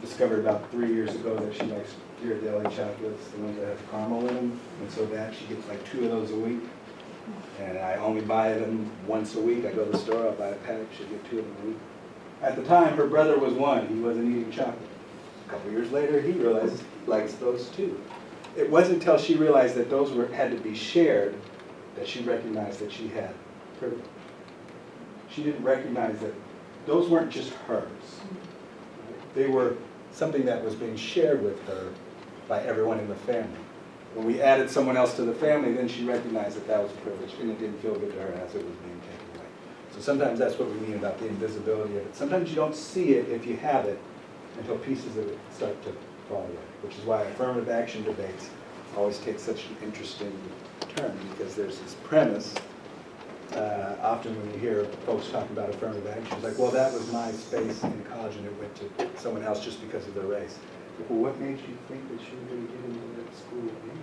S1: discovered about 3 years ago that she likes Ghirardelli chocolates, the ones that have caramel in them, and so that she gets like 2 of those a week. And I only buy them once a week. I go to the store, I'll buy a pack, she'll get 2 of them a week. At the time, her brother was 1. He wasn't eating chocolate. A couple years later, he realized he likes those too. It wasn't until she realized that those had to be shared that she recognized that she had privilege. She didn't recognize that those weren't just hers. They were something that was being shared with her by everyone in the family. When we added someone else to the family, then she recognized that that was privilege, and it didn't feel good to her as it was being taken away. So sometimes that's what we mean about the invisibility of it. Sometimes you don't see it if you have it, until pieces of it start to fall away, which is why affirmative action debates always take such an interesting turn, because there's this premise. Often when you hear folks talking about affirmative action, it's like, well, that was my space in college and it went to someone else just because of their race. Well, what made you think that you were going to get into that school anyway?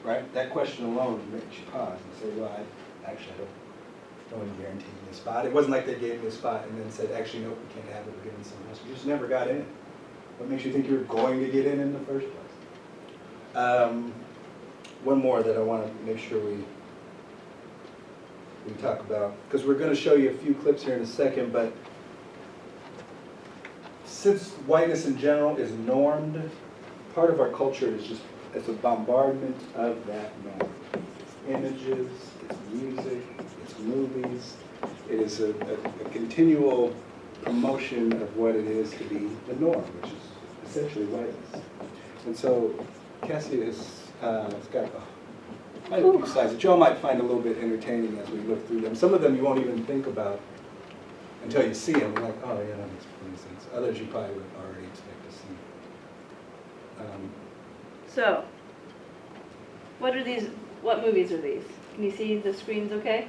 S1: Right? That question alone makes you pause and say, well, I don't want to guarantee me a spot. It wasn't like they gave me a spot and then said, actually, nope, we can't have it, we're giving someone else. You just never got in. What makes you think you were going to get in the first place? One more that I want to make sure we talk about, because we're going to show you a few clips here in a second, but since whiteness in general is normed, part of our culture is just, it's a bombardment of that norm. It's images, it's music, it's movies. It is a continual promotion of what it is to be the norm, which is essentially whiteness. And so Cassie has got quite a few slides that you all might find a little bit entertaining as we look through them. Some of them you won't even think about until you see them. You're like, oh yeah, that makes plenty sense. Others you probably would already expect to see.
S2: So, what movies are these? Can you see the screens okay?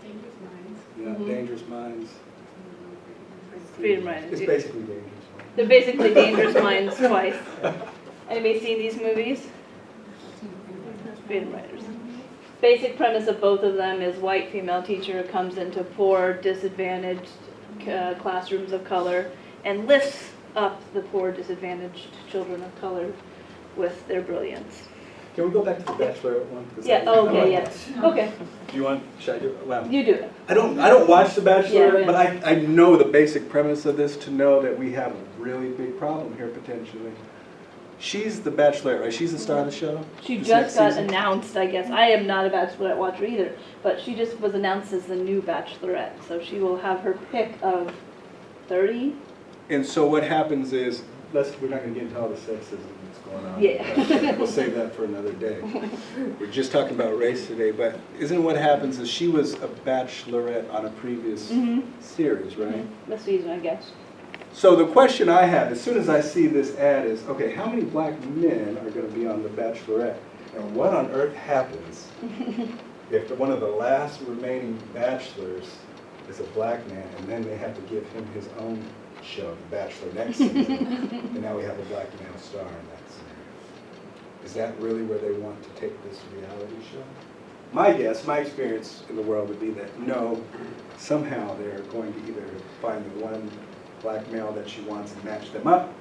S17: Dangerous Minds.
S1: Yeah, Dangerous Minds.
S2: Freedom Riders.
S1: It's basically Dangerous Minds.
S2: They're basically Dangerous Minds twice. Anybody seen these movies? Freedom Riders. Basic premise of both of them is white female teacher comes into poor, disadvantaged classrooms of color and lifts up the poor, disadvantaged children of color with their brilliance.
S1: Can we go back to the Bachelor one?
S2: Yeah, okay, yes. Okay.
S1: Do you want, should I do it? Well,
S2: You do it.
S1: I don't watch The Bachelor,
S2: Yeah,
S1: but I know the basic premise of this to know that we have a really big problem here potentially. She's the Bachelorette, right? She's the star of the show?
S2: She
S1: This
S2: just
S1: next
S2: got
S1: season?
S2: announced, I guess. I am not a Bachelorette watcher either, but she just was announced as the new Bachelorette. So she will have her pick of 30.
S1: And so what happens is, we're not going to get into all the sexism that's going on.
S2: Yeah.
S1: We'll save that for another day. We're just talking about race today, but isn't what happens is she was a Bachelorette on a previous series, right?
S2: This season, I guess.
S1: So the question I have, as soon as I see this ad is, okay, how many black men are going to be on The Bachelorette? And what on earth happens if one of the last remaining bachelors is a black man and then they have to give him his own show, The Bachelor, next season, and now we have a black male star in that scenario? Is that really where they want to take this reality show? My guess, my experience in the world would be that no, somehow they're going to either find the one black male that she wants and match them up,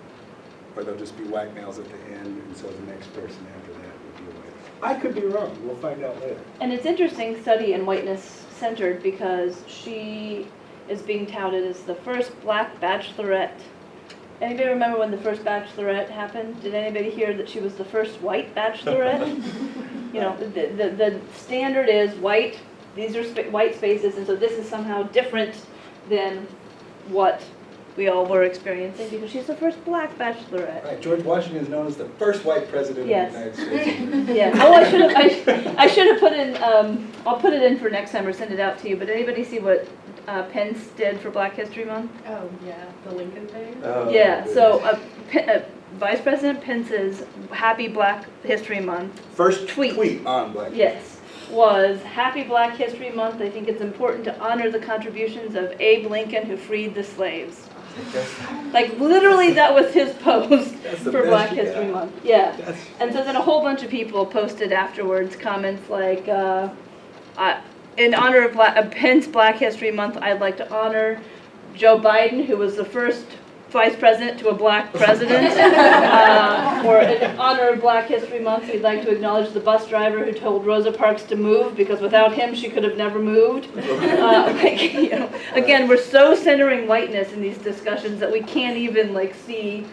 S1: or they'll just be white males at the end, and so the next person after that would be a white. I could be wrong. We'll find out later.
S2: And it's interesting study in whiteness centered because she is being touted as the first black Bachelorette. Anybody remember when the first Bachelorette happened? Did anybody hear that she was the first white Bachelorette? You know, the standard is white. These are white spaces, and so this is somehow different than what we all were experiencing because she's the first black Bachelorette.
S1: Right, George Washington is known as the first white president
S2: Yes.
S1: of the United States.
S2: Yeah. Oh, I should have put in. I'll put it in for next time or send it out to you. But anybody see what Pence did for Black History Month?
S17: Oh, yeah, the Lincoln thing.
S1: Oh,
S2: Yeah. So Vice President Pence's Happy Black History Month
S1: First tweet on Black History.
S2: Yes, was Happy Black History Month. I think it's important to honor the contributions of Abe Lincoln who freed the slaves. Like literally that was his post for Black History Month. Yeah. And so then a whole bunch of people posted afterwards comments like, in honor of Pence Black History Month, I'd like to honor Joe Biden, who was the first vice president to a black president. Or in honor of Black History Month, we'd like to acknowledge the bus driver who told Rosa Parks to move because without him she could have never moved. Again, we're so centering whiteness in these discussions that we can't even see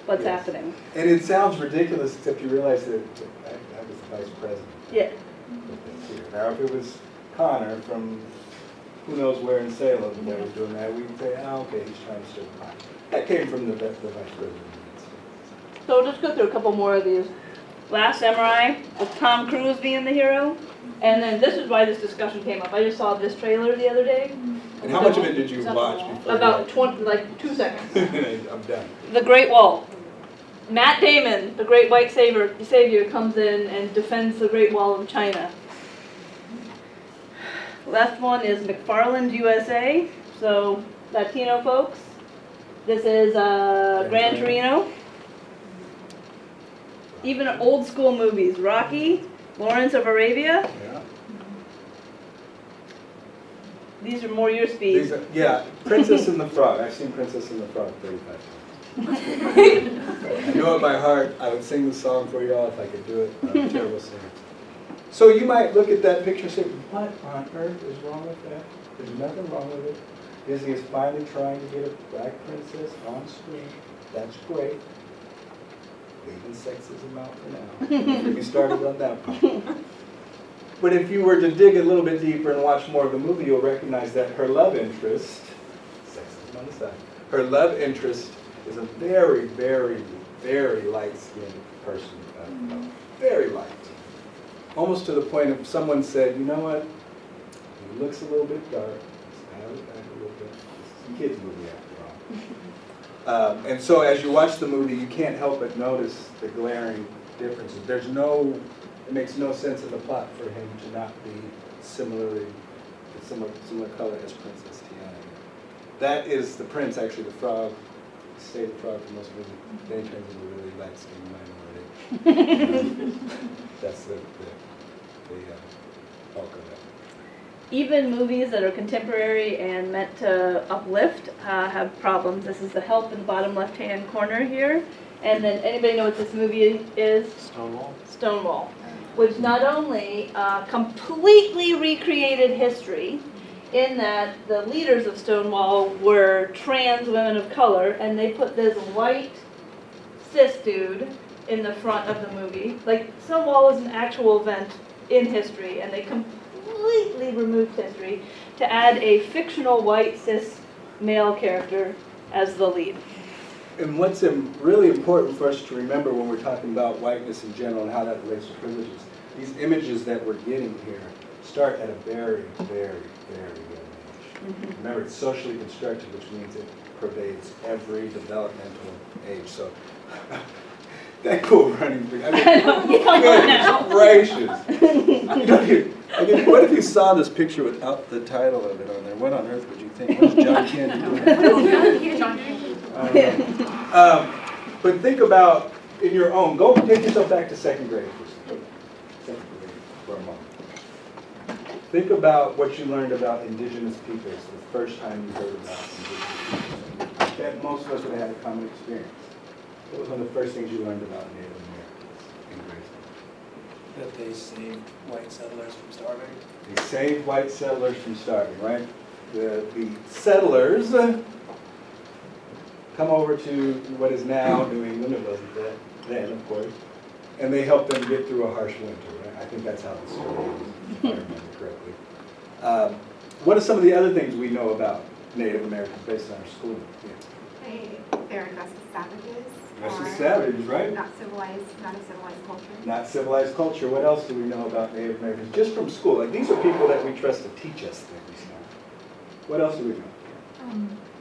S2: what's happening.
S1: And it sounds ridiculous except you realize that that was the vice president.
S2: Yeah.
S1: Now if it was Connor from who knows where in Salem that was doing that, we'd say, oh, okay, he's trying to stir the pot. That came from the vice president.
S2: So we'll just go through a couple more of these. Last Samurai with Tom Cruise being the hero. And then this is why this discussion came up. I just saw this trailer the other day.
S1: And how much of it did you watch before?
S2: About 20, like 2 seconds.
S1: I'm done.
S2: The Great Wall. Matt Damon, the great white savior, comes in and defends the Great Wall of China. Left one is McFarland's USA, so Latino folks. This is Gran Torino. Even old school movies, Rocky, Lawrence of Arabia.
S1: Yeah.
S2: These are more your speed.
S1: Yeah, Princess and the Frog. I've seen Princess and the Frog 35 times. I know it by heart. I would sing the song for y'all if I could do it. I'm a terrible singer. So you might look at that picture and say, what on earth is wrong with that? There's nothing wrong with it. Disney is finally trying to get a black princess on screen. That's great. Leaving sexism out for now. We started on that part. But if you were to dig a little bit deeper and watch more of the movie, you'll recognize that her love interest, sexism on the side, her love interest is a very, very, very light-skinned person. Very light. Almost to the point of someone said, you know what, he looks a little bit dark. Let's dial it back a little bit. This is a kid's movie after all. And so as you watch the movie, you can't help but notice the glaring differences. There's no, it makes no sense in the plot for him to not be similar color as Princess Tiana. That is the prince, actually the frog, stayed the frog for most of it. Then he turns into a really light-skinned minority. That's the bulk of it.
S2: Even movies that are contemporary and meant to uplift have problems. This is The Help in the bottom left-hand corner here. And then anybody know what this movie is?
S20: Stonewall.
S2: Stonewall, which not only completely recreated history in that the leaders of Stonewall were trans women of color, and they put this white cis dude in the front of the movie. Like, Stonewall is an actual event in history, and they completely removed history to add a fictional white cis male character as the lead.
S1: And what's really important for us to remember when we're talking about whiteness in general and how that relates to privileges, these images that we're getting here start at a very, very, very young age. Remember, it's socially constructed, which means it pervades every developmental age. So that cool running thing. I mean, gracious. What if you saw this picture without the title of it on there? What on earth would you think? What is John Candy doing?
S11: John Candy.
S1: But think about in your own. Go take yourself back to second grade for a moment. Think about what you learned about indigenous peoples the first time you heard about indigenous peoples. That most of us would have had a common experience. What was one of the first things you learned about Native Americans in grade school?
S15: That they saved white settlers from starving.
S1: They saved white settlers from starving, right? The settlers come over to what is now New England. It wasn't that then, of course. And they helped them get through a harsh winter, right? I think that's how the story is, if I remember correctly. What are some of the other things we know about Native Americans based on our schooling? Yeah.
S3: They're aggressive savages.
S1: Aggressive savages, right?
S3: Not a civilized culture.
S1: Not civilized culture. What else do we know about Native Americans? Just from school. Like, these are people that we trust to teach us things. What else do we know?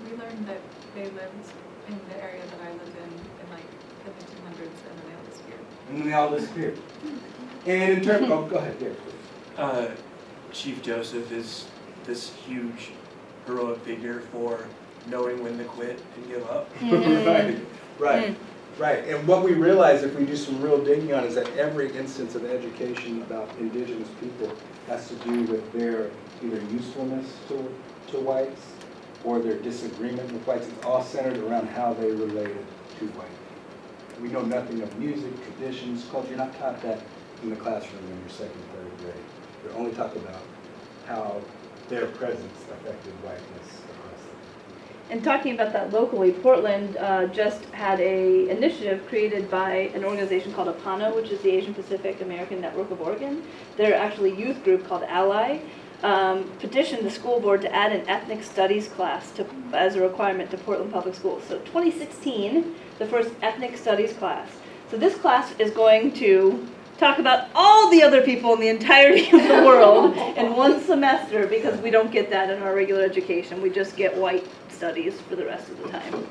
S8: We learned that they lived in the area that I lived in like the 1500s, and then they all disappeared.
S1: And then they all disappeared. And in terms, oh, go ahead, Gary.
S15: Chief Joseph is this huge heroic figure for knowing when to quit and give up. Right. And what we realize if we do some real digging on is that every instance of education about indigenous people has to do with their either usefulness to whites or their disagreement with whites. It's all centered around how they related to white. We know nothing of music, traditions, culture. You're not taught that in the classroom in your second, third grade. You're only taught about how their presence affected whiteness across the
S2: And talking about that locally, Portland just had an initiative created by an organization called APANO, which is the Asian Pacific American Network of Oregon. They're actually a youth group called Ally. Petitioned the school board to add an ethnic studies class as a requirement to Portland Public Schools. So 2016, the first ethnic studies class. So this class is going to talk about all the other people in the entirety of the world in one semester, because we don't get that in our regular education. We just get white studies for the rest of the time.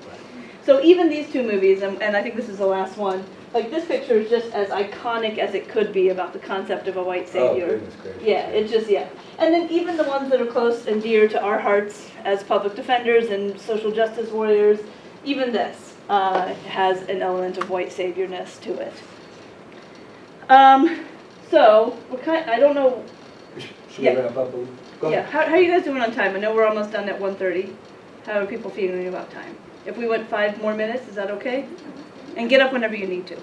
S2: So even these two movies, and I think this is the last one, like this picture is just as iconic as it could be about the concept of a white savior.
S1: Oh, goodness gracious.
S2: Yeah, it's just, yeah. And then even the ones that are close and dear to our hearts as public defenders and social justice warriors, even this has an element of white saviorness to it. So, I don't know.
S1: Should we wrap up? Go ahead.
S2: Yeah, how are you guys doing on time? I know we're almost done at 1:30. How are people feeling about time? If we went 5 more minutes, is that okay? And get up whenever you need to.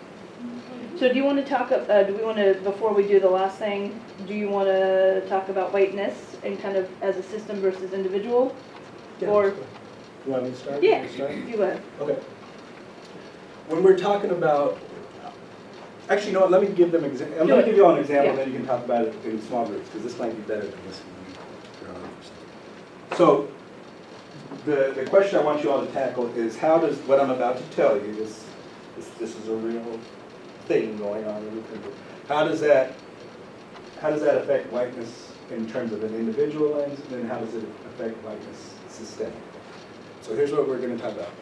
S2: So do you want to talk, before we do the last thing, do you want to talk about whiteness and kind of as a system versus individual?
S1: Yeah,
S2: Or,
S1: you want me to start?
S2: yeah,
S1: You start?
S2: you go ahead.
S1: Okay. When we're talking about, actually, you know what, let me give them, I'm going to give you all an example,
S2: Yeah.
S1: then you can talk about it in small groups, because this might be better than listening. So, the question I want you all to tackle is, how does what I'm about to tell you, this is a real thing going on in the country. How does that affect whiteness in terms of an individual lens, and then how does it affect whiteness systemically? So here's what we're going to talk about.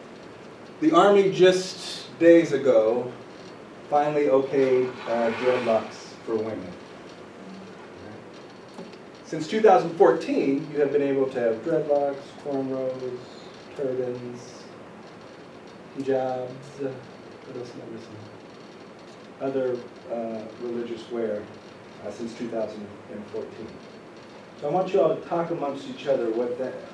S1: The Army just days ago finally okayed dreadlocks for women. Since 2014, you have been able to have dreadlocks, cornrows, turbans, hijabs, what else am I missing? Other religious wear since 2014. So I want you all to talk amongst each other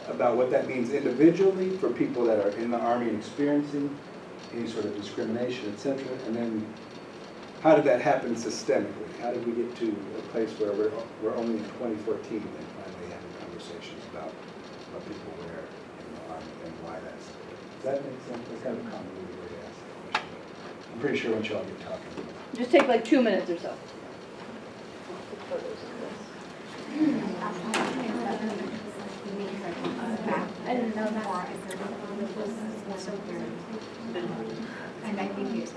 S1: about what that means individually for people that are in the Army and experiencing any sort of discrimination, etc. And then how did that happen systemically? How did we get to a place where we're only in 2014 and finally having conversations about what people wear in the Army and why that's there? Does that make sense? That's kind of a convoluted way to ask that question. But I'm pretty sure once you all get talking.
S2: Just take like 2 minutes or so.
S5: I didn't know that. And I think it's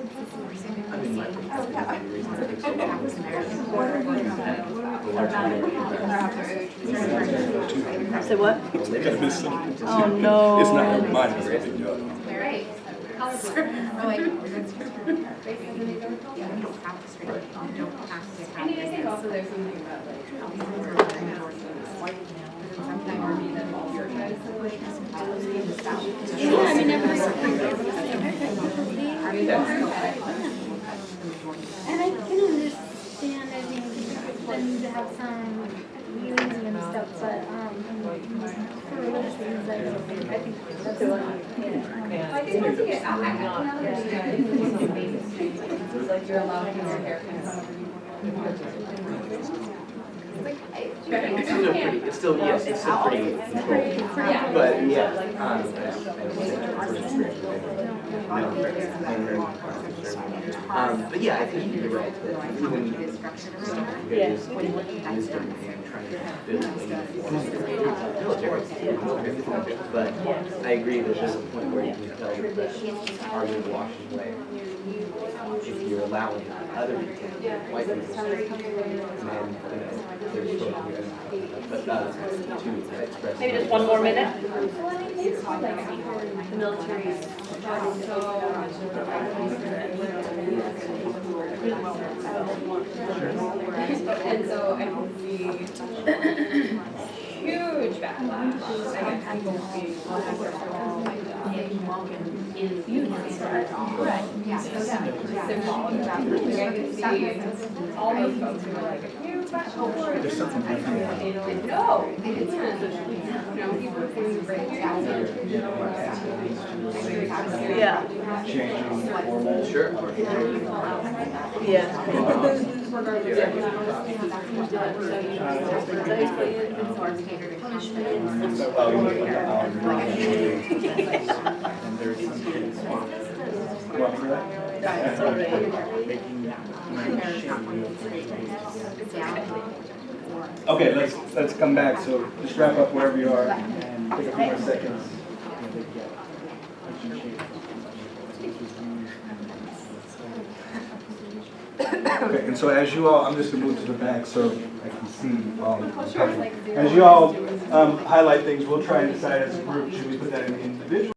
S2: Say what? Oh no.
S1: It's not mine, it's really the other one.
S11: Right.
S3: I mean, I think also there's something about like,
S5: Yeah, I mean, and I can understand, I think, them to have some unity and stuff, but, for religious reasons, I think that's a lot.
S3: I think once you get out, it's like you're allowed to wear hair
S6: It's still pretty controlled. But yeah, but yeah, I think you're right. That even wisdom and trying to build a military, but I agree that there's a point where you can tell that Army washes away if you're allowing other people, white people, and then there's supposed to express.
S2: Maybe just 1 more minute.
S3: the military is and so I can see huge backlash. I can see all those folks who are like, you bachelor.
S1: There's something different.
S3: No, it isn't. You know, people who break down.
S2: Yeah.
S1: Changing format. Sure. Okay, let's come back. So just wrap up wherever you are and take a few more seconds. Okay, and so as you all, I'm just gonna move to the back so I can see all of the. As you all highlight things, we'll try and decide as a group, should we put that in the individual